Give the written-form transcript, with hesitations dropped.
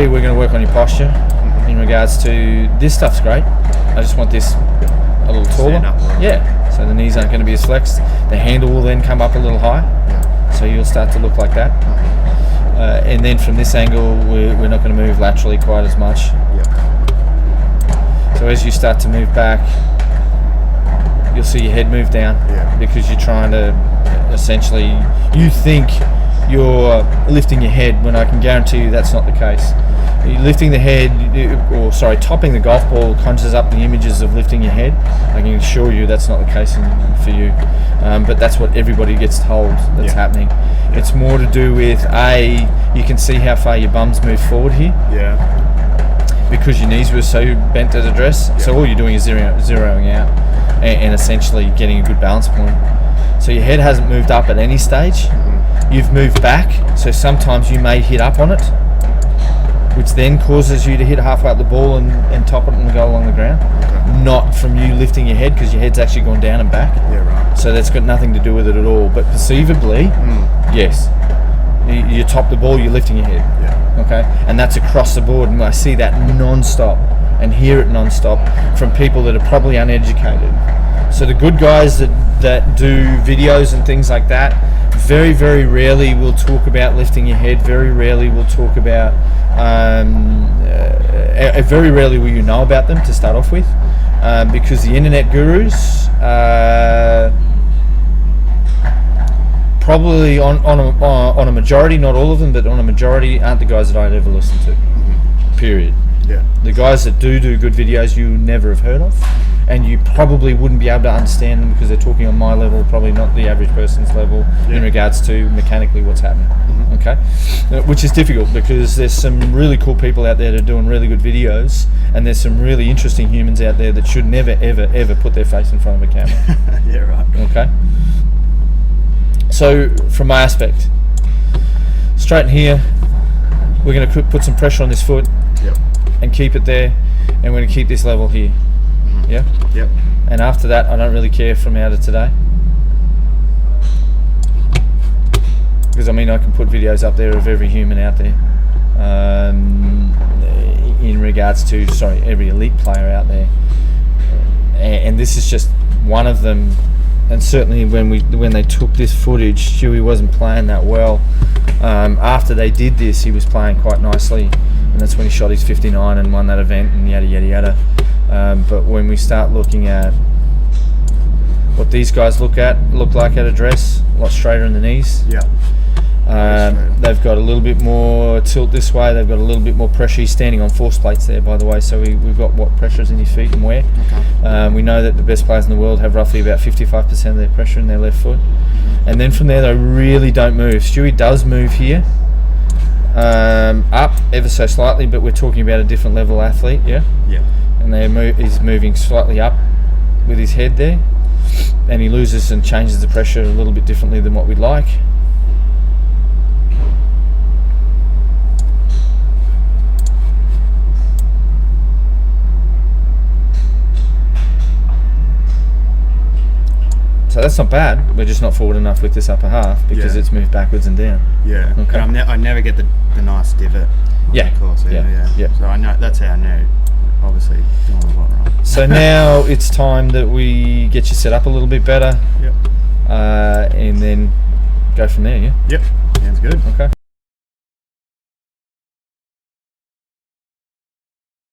today we're going to work on your posture in regards to this stuff's great. I just want this a little taller. Yeah, so the knees aren't going to be as flexed. The handle will then come up a little high, so you'll start to look like that. And then from this angle, we're not going to move laterally quite as much. So as you start to move back, you'll see your head move down because you're trying to essentially, you think you're lifting your head when I can guarantee you that's not the case. You're lifting the head, topping the golf ball conjures up the images of lifting your head. I can assure you that's not the case for you. But that's what everybody gets told that's happening. It's more to do with, you can see how far your bum's moved forward here. Because your knees were so bent at address. So all you're doing is zeroing out and essentially getting a good balance point. So your head hasn't moved up at any stage. You've moved back, so sometimes you may hit up on it, which then causes you to hit halfway up the ball and top it and go along the ground. Not from you lifting your head, because your head's actually gone down and back. So that's got nothing to do with it at all. But perceivably, yes, you top the ball, you're lifting your head. Okay, and that's across the board, and I see that non-stop and hear it non-stop from people that are probably uneducated. So the good guys that do videos and things like that, very, very rarely will talk about lifting your head. Very rarely will talk about, very rarely will you know about them to start off with, because the internet gurus, probably on a majority, not all of them, but on a majority, aren't the guys that I'd ever listen to. Period. The guys that do good videos you never have heard of, and you probably wouldn't be able to understand them because they're talking on my level, probably not the average person's level in regards to mechanically what's happening. Okay, which is difficult because there's some really cool people out there that are doing really good videos, and there's some really interesting humans out there that should never ever put their face in front of a camera. Okay, so from my aspect, straighten here, we're going to put some pressure on this foot and keep it there, and we're going to keep this level here. And after that, I don't really care from out of today, because I mean I can put videos up there of every human out there, in regards to every elite player out there, and this is just one of them. And certainly when they took this footage, Stewie wasn't playing that well. After they did this, he was playing quite nicely, and that's when he shot his 59 and won that event and yada yada yada. But when we start looking at what these guys look like at address, a lot straighter in the knees. They've got a little bit more tilt this way. They've got a little bit more pressure. He's standing on force plates there, by the way. So we've got what pressures in his feet and where. We know that the best players in the world have roughly about 55% of their pressure in their left foot. And then from there, they really don't move. Stewie does move here, up ever so slightly, but we're talking about a different level athlete, and he's moving slightly up with his head there, and he loses and changes the pressure a little bit differently than what we'd like. So that's not bad. We're just not forward enough with this upper half because it's moved backwards and down. Okay. And I never get the nice divot. Of course. So I know that's how I know. Obviously, doing a lot wrong. So now it's time that we get you set up a little bit better. And then go from there. Sounds good. Okay.